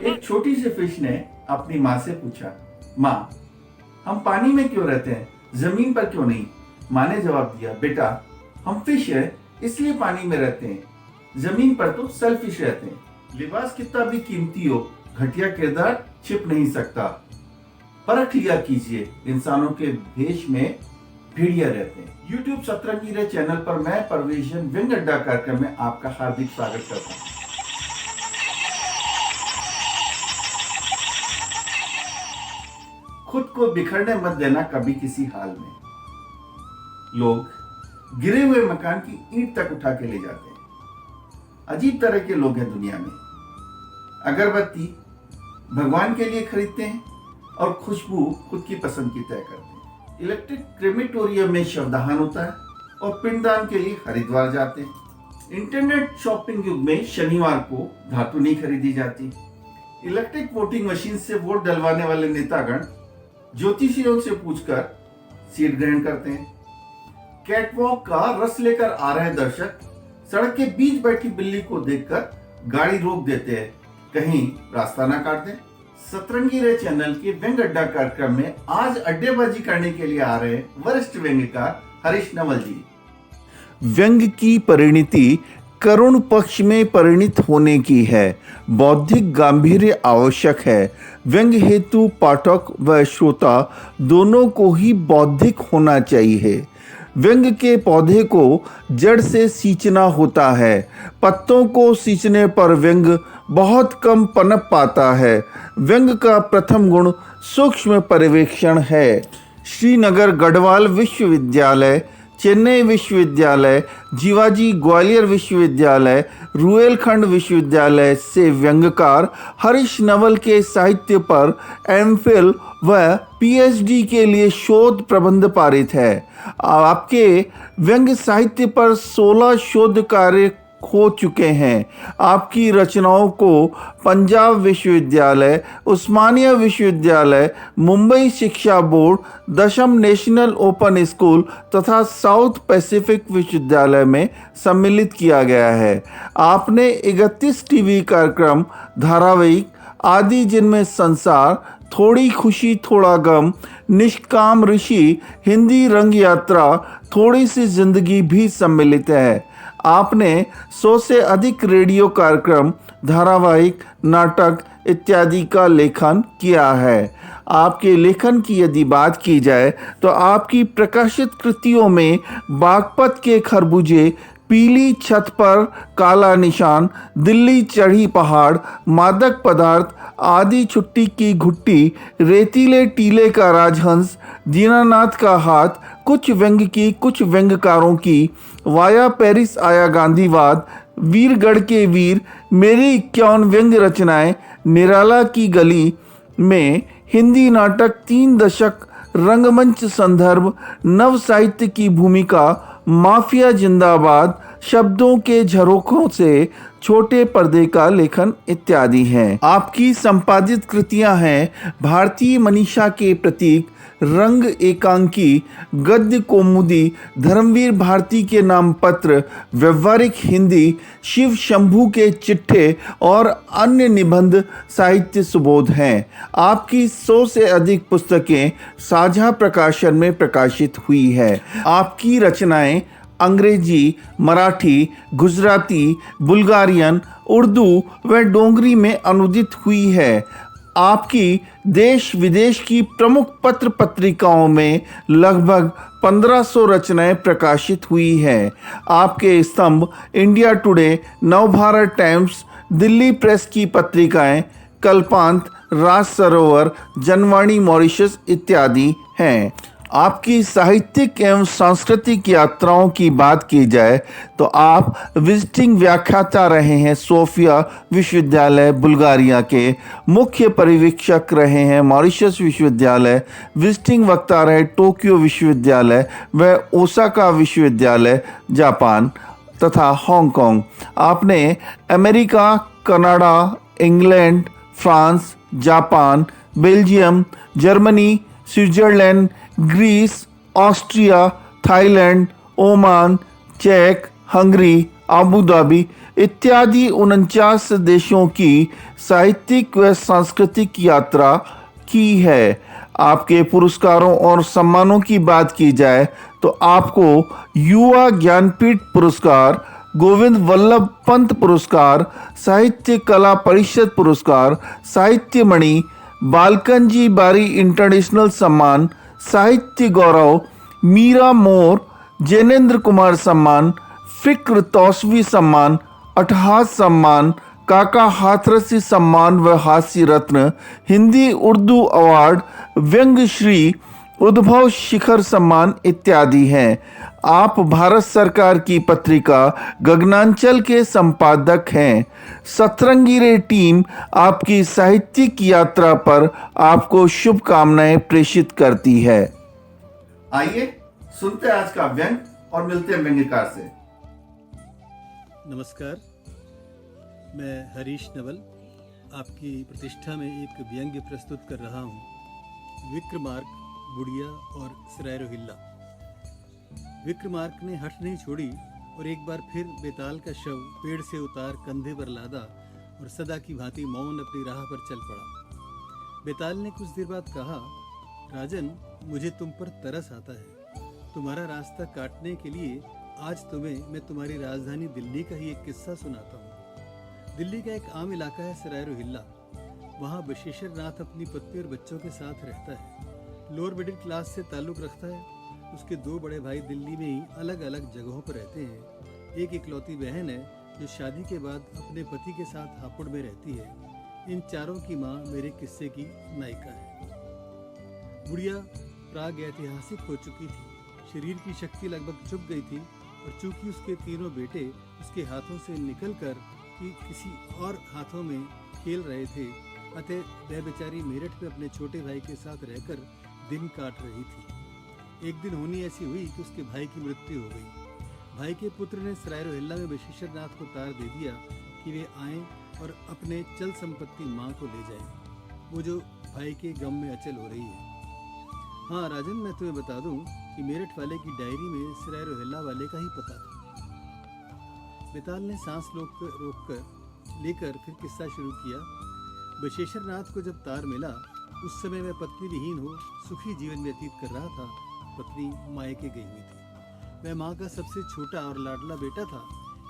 एक छोटी सी फिश ने अपनी माँ से पूछा, माँ, हम पानी में क्यों रहते हैं, जमीन पर क्यों नहीं? माँ ने जवाब दिया, बेटा, हम फिश है इसलिए पानी में रहते हैं, जमीन पर तो सेल्फिश रहते हैं। लिबास कितना भी कीमती हो, घटिया किरदार छिप नहीं सकता। परख लिया कीजिए, इंसानों के भेष में भेड़िया रहते हैं। YouTube सतरंगी रे चैनल पर मैं परवेशन व्यंग अड्डा कार्यक्रम में आपका हार्दिक स्वागत करता हूँ। खुद को बिखरने मत देना कभी किसी हाल में। लोग गिरे हुए मकान की ईंट तक उठा के ले जाते हैं। अजीब तरह के लोग हैं दुनिया में। अगरबत्ती भगवान के लिए खरीदते हैं और खुशबू खुद की पसंद की तय करते हैं। इलेक्ट्रिक क्रेमेटोरियम में शवदाहन होता है और पिंडदान के लिए हरिद्वार जाते हैं। इंटरनेट शॉपिंग युग में शनिवार को धातु नहीं खरीदी जाती। इलेक्ट्रिक वोटिंग मशीन से वोट डलवाने वाले नेतागण ज्योतिषियों से पूछकर सीट ग्रहण करते हैं। कैटवॉक का रस लेकर आ रहे दर्शक सड़क के बीच बैठी बिल्ली को देखकर गाड़ी रोक देते हैं, कहीं रास्ता ना काट दें। सतरंगी रे चैनल के व्यंग अड्डा कार्यक्रम में आज अड्डेबाजी करने के लिए आ रहे वरिष्ठ व्यंग्यकार हरीश नवल जी। व्यंग की परिणति करुण पक्ष में परिणित होने की है। बौद्धिक गांभीर्य आवश्यक है। व्यंग हेतु पाठक व श्रोता दोनों को ही बौद्धिक होना चाहिए। व्यंग के पौधे को जड़ से सींचना होता है। पत्तों को सींचने पर व्यंग बहुत कम पनप पाता है। व्यंग का प्रथम गुण सूक्ष्म पर्यवेक्षण है। श्रीनगर गढ़वाल विश्वविद्यालय, चेन्नई विश्वविद्यालय, जीवाजी ग्वालियर विश्वविद्यालय, रुहेलखंड विश्वविद्यालय से व्यंग्यकार हरीश नवल के साहित्य पर एमफिल व पीएचडी के लिए शोध प्रबंध पारित है। आपके व्यंग्य साहित्य पर 16 शोध कार्य हो चुके हैं। आपकी रचनाओं को पंजाब विश्वविद्यालय, उस्मानिया विश्वविद्यालय, मुंबई शिक्षा बोर्ड, दशम नेशनल ओपन स्कूल तथा साउथ पैसिफिक विश्वविद्यालय में सम्मिलित किया गया है। आपने 31 टीवी कार्यक्रम, धारावाहिक आदि जिनमें संसार, थोड़ी खुशी थोड़ा गम, निष्काम ऋषि, हिंदी रंग यात्रा, थोड़ी सी जिंदगी भी सम्मिलित है। आपने 100 से अधिक रेडियो कार्यक्रम, धारावाहिक, नाटक इत्यादि का लेखन किया है। आपके लेखन की यदि बात की जाए तो आपकी प्रकाशित कृतियों में बागपत के खरबूजे, पीली छत पर काला निशान, दिल्ली चढ़ी पहाड़, मादक पदार्थ, आदि छुट्टी की घुट्टी, रेतीले टीले का राजहंस, दीनानाथ का हाथ, कुछ व्यंग की, कुछ व्यंग्यकारों की, वाया पेरिस आया गांधीवाद, वीरगढ़ के वीर, मेरी 51 व्यंग्य रचनाएं, निराला की गली में हिंदी नाटक 3 दशक, रंगमंच संदर्भ, नव साहित्य की भूमिका, माफिया जिंदाबाद, शब्दों के झरोखों से छोटे पर्दे का लेखन इत्यादि हैं। आपकी संपादित कृतियां हैं भारतीय मनीषा के प्रतीक, रंग एकांकी, गद्य कौमुदी, धर्मवीर भारती के नाम पत्र, व्यवहारिक हिंदी, शिव शंभू के चिट्ठे और अन्य निबंध साहित्य सुबोध हैं। आपकी 100 से अधिक पुस्तकें साझा प्रकाशन में प्रकाशित हुई है। आपकी रचनाएं अंग्रेजी, मराठी, गुजराती, बुल्गारियन, उर्दू व डोंगरी में अनुदित हुई है। आपकी देश विदेश की प्रमुख पत्र पत्रिकाओं में लगभग 1500 रचनाएं प्रकाशित हुई हैं। आपके स्तंभ India today, Navbharat times, Delhi press की पत्रिकाएं, कल्पांत, राज सरोवर, जनवाणी मॉरिशस इत्यादि हैं। आपकी साहित्यिक एवं सांस्कृतिक यात्राओं की बात की जाए तो आप विजिटिंग व्याख्याता रहे हैं सोफिया विश्वविद्यालय बुल्गारिया के, मुख्य पर्यवेक्षक रहे हैं मॉरिशस विश्वविद्यालय, विजिटिंग वक्ता रहे टोक्यो विश्वविद्यालय व ओसाका विश्वविद्यालय जापान तथा हांगकांग। आपने America, Canada, England, France, Japan, Belgium, Germany, Switzerland, Greece, Austria, Thailand, Oman, चेक, हंगरी, अबू धाबी इत्यादि 49 देशों की साहित्यिक व सांस्कृतिक यात्रा की है। आपके पुरस्कारों और सम्मानों की बात की जाए तो आपको युवा ज्ञानपीठ पुरस्कार, गोविंद वल्लभ पंत पुरस्कार, साहित्य कला परिषद पुरस्कार, साहित्य मणि, बालकंजी बारी इंटरनेशनल सम्मान, साहित्य गौरव, मीरा मोर, जैनेन्द्र कुमार सम्मान, फिक्र तौसवी सम्मान, अटहास सम्मान, काका हाथरसी सम्मान व हास्य रत्न, हिंदी उर्दू अवार्ड, व्यंग श्री, उद्भव शिखर सम्मान इत्यादि हैं। आप भारत सरकार की पत्रिका गगनांचल के संपादक हैं। सतरंगी रे टीम आपकी साहित्यिक यात्रा पर आपको शुभकामनाएं प्रेषित करती है। आइए सुनते हैं आज का व्यंग और मिलते हैं व्यंग्यकार से। नमस्कार, मैं हरीश नवल आपकी प्रतिष्ठा में एक व्यंग्य प्रस्तुत कर रहा हूँ। विक्रमार्क, बुढ़िया और सराय रोहिल्ला। विक्रमार्क ने हठ नहीं छोड़ी और एक बार फिर बेताल का शव पेड़ से उतार कंधे पर लादा और सदा की भांति मौन अपनी राह पर चल पड़ा। बेताल ने कुछ देर बाद कहा, राजन, मुझे तुम पर तरस आता है। तुम्हारा रास्ता काटने के लिए आज तुम्हें मैं तुम्हारी राजधानी दिल्ली का ही एक किस्सा सुनाता हूँ। दिल्ली का एक आम इलाका है सराय रोहिल्ला। वहाँ बशेश्वर नाथ अपनी पत्नी और बच्चों के साथ रहता है। लोअर मिडिल क्लास से ताल्लुक़ रखता है। उसके दो बड़े भाई दिल्ली में ही अलग अलग जगहों पर रहते हैं। एक इकलौती बहन है जो शादी के बाद अपने पति के साथ हापुड़ में रहती है। इन चारों की माँ मेरे किस्से की नायिका है। बुढ़िया प्राग ऐतिहासिक हो चुकी थी। शरीर की शक्ति लगभग चुक गई थी और चूंकि उसके तीनों बेटे उसके हाथों से निकलकर किसी और हाथों में खेल रहे थे, अतः वह बेचारी मेरठ में अपने छोटे भाई के साथ रहकर दिन काट रही थी। एक दिन होनी ऐसी हुई कि उसके भाई की मृत्यु हो गई। भाई के पुत्र ने सराय रोहिल्ला में बशेश्वर नाथ को तार दे दिया कि वे आएं और अपने चल संपत्ति माँ को ले जाएं, वो जो भाई के गम में अचल हो रही है। हाँ राजन, मैं तुम्हें बता दूं कि मेरठ वाले की डायरी में सराय रोहिल्ला वाले का ही पता था। बेताल ने सांस रोक लेकर फिर किस्सा शुरू किया। बशेश्वर नाथ को जब तार मिला, उस समय वह पत्नी विहीन हो सुखी जीवन व्यतीत कर रहा था। पत्नी मायके गई हुई थी। वह माँ का सबसे छोटा और लाडला बेटा था,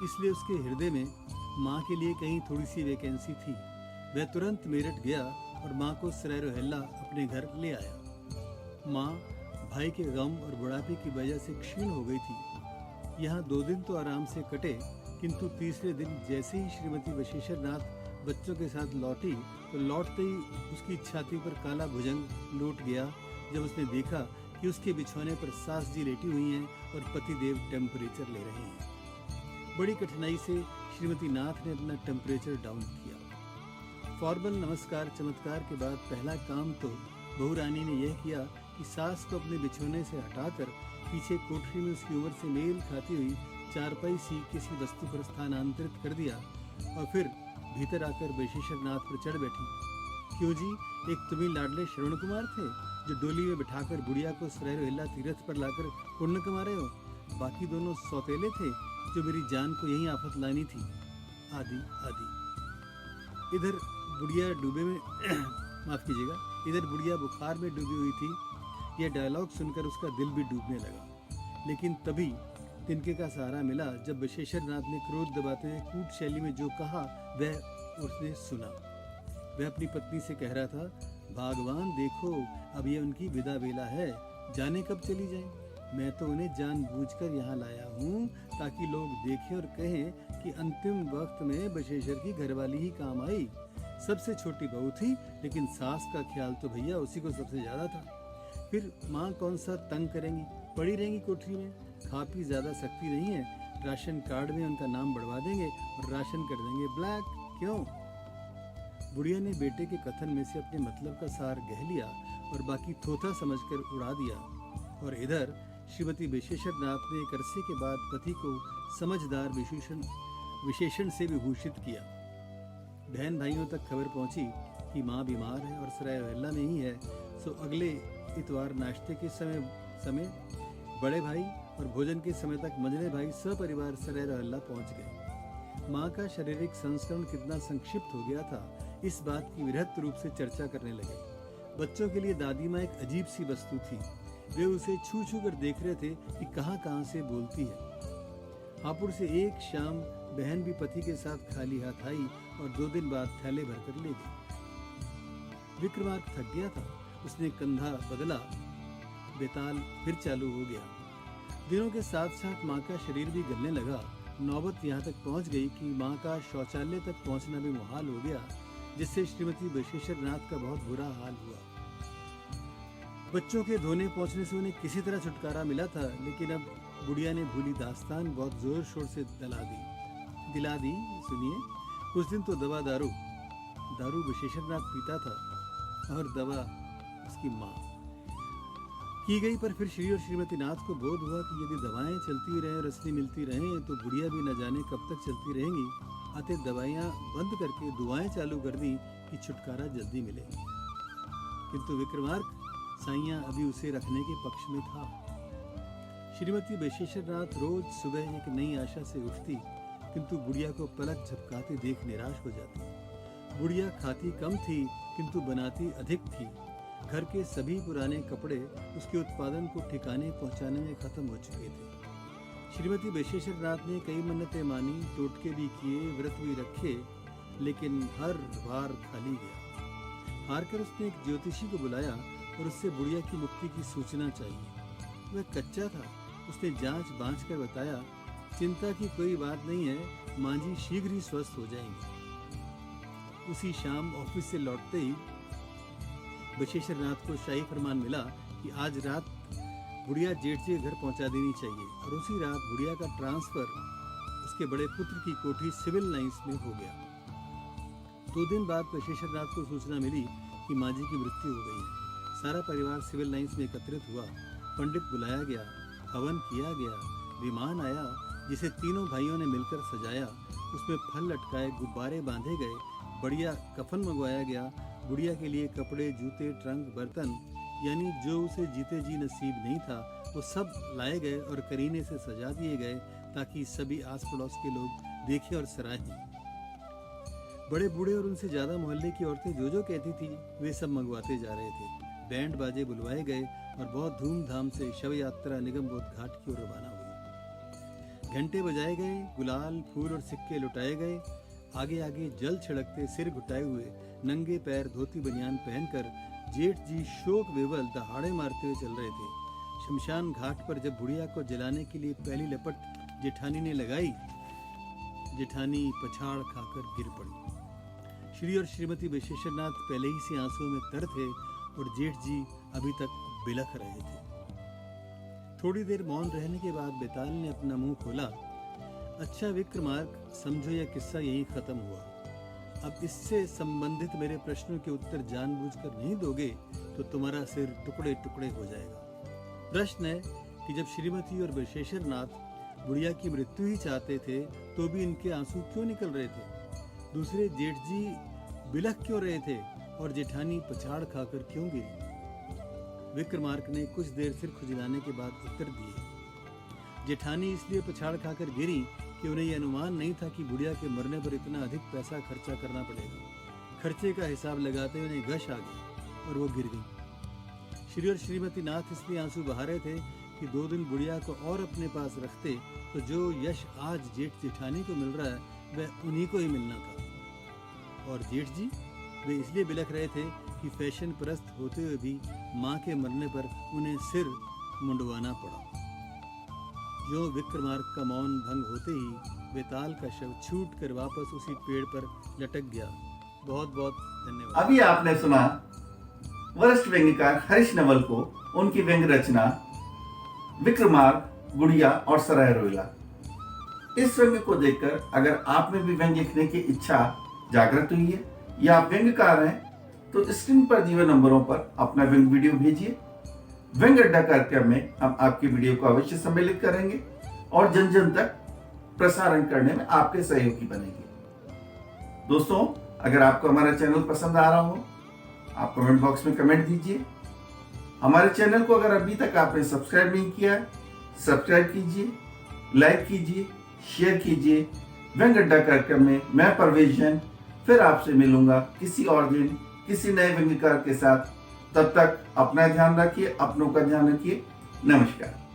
इसलिए उसके हृदय में माँ के लिए कहीं थोड़ी सी वैकेंसी थी। वह तुरंत मेरठ गया और माँ को सराय रोहिल्ला अपने घर ले आया। माँ भाई के गम और बुढ़ापे की वजह से क्षीण हो गई थी। यहाँ 2 दिन तो आराम से कटे, किंतु तीसरे दिन जैसे ही श्रीमती बशेश्वर नाथ बच्चों के साथ लौटी तो लौटते ही उसकी छाती पर काला भुजंग लौट गया जब उसने देखा कि उसके बिछौने पर सास जी लेटी हुई हैं और पतिदेव टेम्परेचर ले रहे हैं। बड़ी कठिनाई से श्रीमती नाथ ने अपना टेम्परेचर डाउन किया। फॉर्मल नमस्कार चमत्कार के बाद पहला काम तो बहू रानी ने यह किया कि सास को अपने बिछौने से हटाकर पीछे कोठरी में उसकी उम्र से मेल खाती हुई चारपाई सी किसी वस्तु पर स्थानांतरित कर दिया और फिर भीतर आकर बशेश्वर नाथ पर चढ़ बैठी। क्यों जी, एक तुम्ही लाडले श्रवण कुमार थे जो डोली में बिठाकर बुढ़िया को सराय रोहिल्ला तीर्थ पर लाकर पुण्य कमा रहे हो। बाकी दोनों सौतेले थे जो मेरी जान को यही आफत लानी थी, आदि आदि। इधर बुढ़िया डूबे में माफ कीजिएगा, इधर बुढ़िया बुखार में डूबी हुई थी। यह डायलॉग सुनकर उसका दिल भी डूबने लगा। लेकिन तभी तिनके का सहारा मिला जब बशेश्वर नाथ ने क्रोध दबाते हुए कूट शैली में जो कहा वह उसने सुना। वह अपनी पत्नी से कह रहा था, भगवान देखो, अब ये उनकी विदा बेला है, जाने कब चली जाए। मैं तो उन्हें जानबूझकर यहाँ लाया हूँ ताकि लोग देखें और कहें कि अंतिम वक्त में बशेश्वर की घरवाली ही काम आई। सबसे छोटी बहू थी, लेकिन सास का ख्याल तो भैया उसी को सबसे ज्यादा था। फिर माँ कौन सा तंग करेंगी, पड़ी रहेंगी कोठरी में। खा पी ज्यादा सकती नहीं है, राशन कार्ड में उनका नाम बढ़वा देंगे और राशन कर देंगे ब्लैक। क्यों? बुढ़िया ने बेटे के कथन में से अपने मतलब का सार गह लिया और बाकी थोथा समझकर उड़ा दिया। और इधर श्रीमती बशेश्वर नाथ ने एक अरसे के बाद पति को समझदार विशेषण से विभूषित किया। बहन भाइयों तक खबर पहुंची कि माँ बीमार है और सराय रोहिल्ला में ही है। सो अगले इतवार नाश्ते के समय बड़े भाई और भोजन के समय तक मंझले भाई सपरिवार सराय रोहिल्ला पहुंच गए। माँ का शारीरिक संस्करण कितना संक्षिप्त हो गया था, इस बात की विरहत रूप से चर्चा करने लगे। बच्चों के लिए दादी माँ एक अजीब सी वस्तु थी। वे उसे छू छू कर देख रहे थे कि कहाँ कहाँ से बोलती है। हापुड़ से एक शाम बहन भी पति के साथ खाली हाथ आई और 2 दिन बाद थैले भरकर ले गई। विक्रमार्क थक गया था, उसने कंधा बदला। बेताल फिर चालू हो गया। दिनों के साथ साथ माँ का शरीर भी गलने लगा। नौबत यहाँ तक पहुँच गई कि माँ का शौचालय तक पहुँचना भी मुहाल हो गया, जिससे श्रीमती बशेश्वर नाथ का बहुत बुरा हाल हुआ। बच्चों के धोने पहुँचने से उन्हें किसी तरह छुटकारा मिला था, लेकिन अब बुढ़िया ने भूली दास्तान बहुत जोर शोर से दिला दी। सुनिए, कुछ दिन तो दारू बशेश्वर नाथ पीता था और दवा उसकी माँ की गई। पर फिर श्री और श्रीमती नाथ को बोध हुआ कि यदि दवाएं चलती रहें, रसनी मिलती रहें, तो बुढ़िया भी न जाने कब तक चलती रहेंगी। अतः दवाइयाँ बंद करके दुआएं चालू कर दी कि छुटकारा जल्दी मिले। किंतु विक्रमार्क साइयाँ अभी उसे रखने के पक्ष में था। श्रीमती बशेश्वर नाथ रोज सुबह एक नई आशा से उठती, किंतु बुढ़िया को पलक झपकाते देख निराश हो जाती। बुढ़िया खाती कम थी, किंतु बनाती अधिक थी। घर के सभी पुराने कपड़े उसके उत्पादन को ठिकाने पहुंचाने में खत्म हो चुके थे। श्रीमती बशेश्वर नाथ ने कई मन्नतें मानी, टोटके भी किए, व्रत भी रखे, लेकिन हर बार खाली गया। हार कर उसने एक ज्योतिषी को बुलाया और उससे बुढ़िया की मुक्ति की सूचना चाहिए। वह कच्चा था। उसने जांच बांच कर बताया, चिंता की कोई बात नहीं है, माँ जी शीघ्र ही स्वस्थ हो जाएंगे। उसी शाम ऑफिस से लौटते ही बशेश्वर नाथ को शाही फरमान मिला कि आज रात बुढ़िया जेठ जी घर पहुंचा देनी चाहिए, और उसी रात बुढ़िया का ट्रांसफर उसके बड़े पुत्र की कोठी सिविल लाइंस में हो गया। 2 दिन बाद बशेश्वर नाथ को सूचना मिली कि माँ जी की मृत्यु हो गई है। सारा परिवार सिविल लाइंस में एकत्रित हुआ। पंडित बुलाया गया, हवन किया गया, विमान आया जिसे तीनों भाइयों ने मिलकर सजाया। उसमें फल लटकाए, गुब्बारे बांधे गए, बढ़िया कफन मंगवाया गया। बुढ़िया के लिए कपड़े, जूते, ट्रंक, बर्तन, यानी जो उसे जीते जी नसीब नहीं था, वो सब लाए गए और करीने से सजा दिए गए, ताकि सभी आस पड़ोस के लोग देखें और सराहें। बड़े बूढ़े और उनसे ज्यादा मोहल्ले की औरतें जो कहती थी, वे सब मंगवाते जा रहे थे। बैंड बाजे बुलवाए गए और बहुत धूमधाम से शव यात्रा निगमबोध घाट की ओर रवाना हुई। घंटे बजाए गए, गुलाल, फूल और सिक्के लुटाए गए। आगे आगे जल छिड़कते, सिर घुटाए हुए, नंगे पैर धोती बनियान पहनकर जेठ जी शोक विवल दहाड़े मारते हुए चल रहे थे। शमशान घाट पर जब बुढ़िया को जलाने के लिए पहली लपट जेठानी ने लगाई, जेठानी पछाड़ खाकर गिर पड़ी। श्री और श्रीमती बशेश्वर नाथ पहले ही से आंसुओं में तर थे और जेठ जी अभी तक बिलख रहे थे। थोड़ी देर मौन रहने के बाद बेताल ने अपना मुंह खोला। अच्छा विक्रमार्क, समझो यह किस्सा यहीं खत्म हुआ। अब इससे संबंधित मेरे प्रश्नों के उत्तर जानबूझकर नहीं दोगे तो तुम्हारा सिर टुकड़े टुकड़े हो जाएगा। प्रश्न है कि जब श्रीमती और बशेश्वर नाथ बुढ़िया की मृत्यु ही चाहते थे, तो भी इनके आंसू क्यों निकल रहे थे? दूसरे जेठ जी बिलख क्यों रहे थे और जेठानी पछाड़ खाकर क्यों गिरी? विक्रमार्क ने कुछ देर सिर खुजलाने के बाद उत्तर दिए। जेठानी इसलिए पछाड़ खाकर गिरी कि उन्हें यह अनुमान नहीं था कि बुढ़िया के मरने पर इतना अधिक पैसा खर्चा करना पड़ेगा। खर्चे का हिसाब लगाते उन्हें गश आ गई और वो गिर गई। श्री और श्रीमती नाथ इसलिए आंसू बहा रहे थे कि 2 दिन बुढ़िया को और अपने पास रखते तो जो यश आज जेठ जेठानी को मिल रहा है वह उन्हीं को ही मिलना था। और जेठ जी वे इसलिए बिलख रहे थे कि फैशन परस्त होते हुए भी माँ के मरने पर उन्हें सिर मुंडवाना पड़ा। जो विक्रमार्क का मौन भंग होते ही बेताल का शव छूट कर वापस उसी पेड़ पर लटक गया। बहुत बहुत धन्यवाद। अभी आपने सुना वरिष्ठ व्यंग्यकार हरीश नवल को उनकी व्यंग्य रचना विक्रमार्क, बुढ़िया और सराय रोहिल्ला। इस व्यंग्य को देखकर अगर आप में भी व्यंग्य लिखने की इच्छा जागृत हुई है या आप व्यंग्यकार हैं, तो स्क्रीन पर दिए हुए नंबरों पर अपना व्यंग्य वीडियो भेजिए। व्यंग्य अड्डा कार्यक्रम में हम आपकी वीडियो को अवश्य सम्मिलित करेंगे और जन जन तक प्रसारण करने में आपके सहयोगी बनेंगे। दोस्तों, अगर आपको हमारा चैनल पसंद आ रहा हो, आप कमेंट बॉक्स में कमेंट दीजिए। हमारे चैनल को अगर अभी तक आपने सब्सक्राइब नहीं किया है, सब्सक्राइब कीजिए, लाइक कीजिए, शेयर कीजिए। व्यंग अड्डा कार्यक्रम में मैं परवेश जैन फिर आपसे मिलूंगा किसी और दिन किसी नए व्यंग्यकार के साथ। तब तक अपना ध्यान रखिए, अपनों का ध्यान रखिए। नमस्कार।